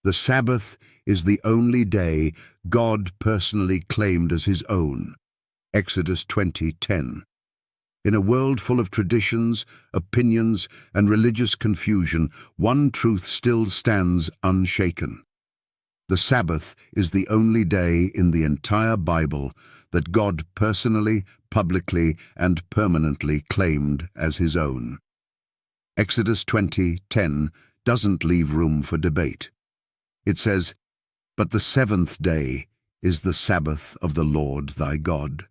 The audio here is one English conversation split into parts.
The Sabbath is the only day God personally claimed as his own. Exodus 20:10. In a world full of traditions, opinions, and religious confusion, one truth still stands unshaken. The Sabbath is the only day in the entire Bible that God personally, publicly, and permanently claimed as his own. Exodus 20:10 doesn't leave room for debate. It says, "But the seventh day is the Sabbath of the Lord thy God."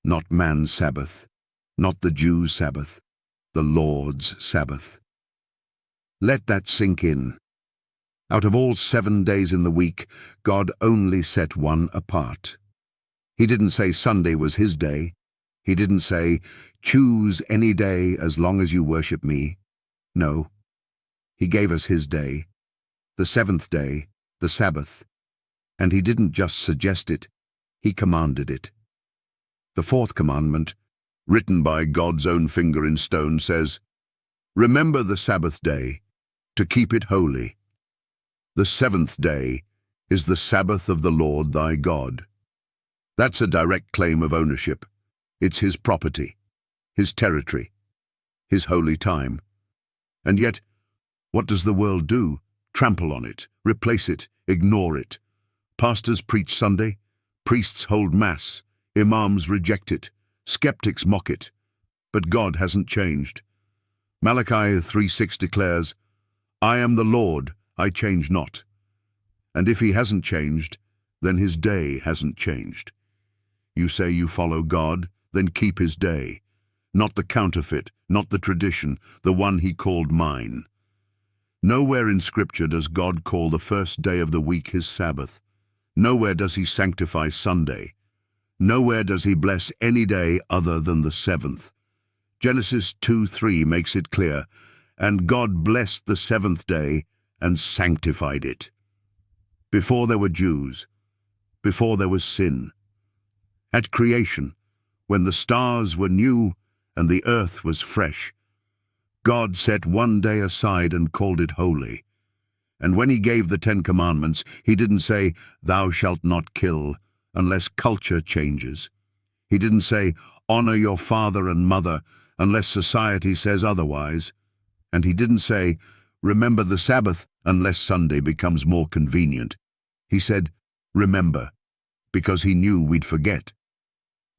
Not man's Sabbath, not the Jews' Sabbath, the Lord's Sabbath. Let that sink in. Out of all 7 days in the week, God only set one apart. He didn't say Sunday was his day. He didn't say, "Choose any day as long as you worship me." No, he gave us his day, the seventh day, the Sabbath. And he didn't just suggest it, he commanded it. The fourth commandment, written by God's own finger in stone, says, "Remember the Sabbath day, to keep it holy. The seventh day is the Sabbath of the Lord thy God." That's a direct claim of ownership. It's his property, his territory, his holy time. And yet, what does the world do? Trample on it, replace it, ignore it. Pastors preach Sunday, priests hold Mass, imams reject it, skeptics mock it. But God hasn't changed. Malachi 3:6 declares, "I am the Lord, I change not." And if he hasn't changed, then his day hasn't changed. You say you follow God, then keep his day. Not the counterfeit, not the tradition, the one he called mine. Nowhere in Scripture does God call the first day of the week his Sabbath. Nowhere does he sanctify Sunday. Nowhere does he bless any day other than the seventh. Genesis 2:3 makes it clear, "And God blessed the seventh day and sanctified it." Before there were Jews, before there was sin. At creation, when the stars were new and the earth was fresh, God set one day aside and called it holy. And when he gave the 10 Commandments, he didn't say, "Thou shalt not kill," unless culture changes. He didn't say, "Honor your father and mother," unless society says otherwise. And he didn't say, "Remember the Sabbath," unless Sunday becomes more convenient. He said, "Remember," because he knew we'd forget.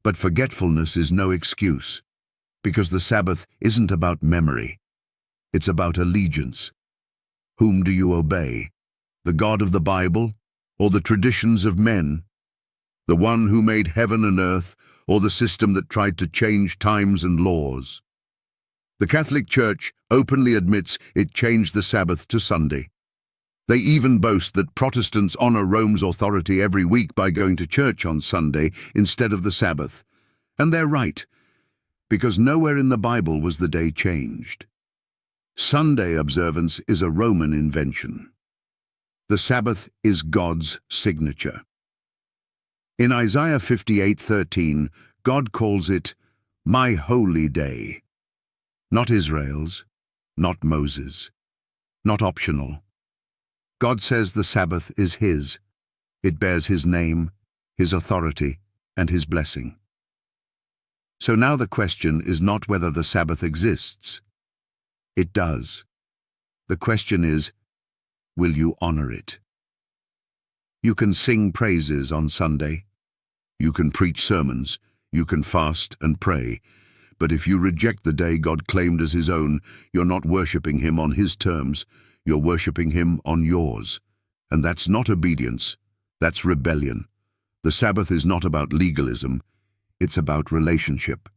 But forgetfulness is no excuse, because the Sabbath isn't about memory. It's about allegiance. Whom do you obey? The God of the Bible, or the traditions of men? The one who made heaven and earth, or the system that tried to change times and laws? The Catholic Church openly admits it changed the Sabbath to Sunday. They even boast that Protestants honor Rome's authority every week by going to church on Sunday instead of the Sabbath. And they're right, because nowhere in the Bible was the day changed. Sunday observance is a Roman invention. The Sabbath is God's signature. In Isaiah 58:13, God calls it, "My holy day." Not Israel's, not Moses, not optional. God says the Sabbath is his. It bears his name, his authority, and his blessing. So now the question is not whether the Sabbath exists. It does. The question is, will you honor it? You can sing praises on Sunday. You can preach sermons. You can fast and pray. But if you reject the day God claimed as his own, you're not worshipping him on his terms. You're worshipping him on yours. And that's not obedience. That's rebellion. The Sabbath is not about legalism. It's about relationship.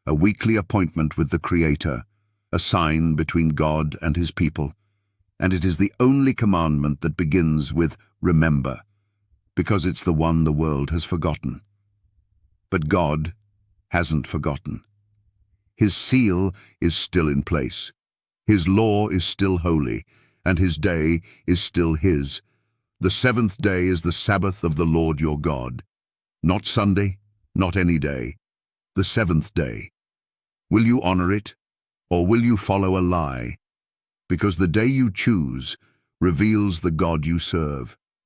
A weekly appointment with the Creator, a sign between God and his people. And it is the only commandment that begins with "remember," because it's the one the world has forgotten. But God hasn't forgotten. His seal is still in place. His law is still holy, and his day is still his. The seventh day is the Sabbath of the Lord your God. Not Sunday, not any day. The seventh day. Will you honor it, or will you follow a lie? Because the day you choose reveals the God you serve.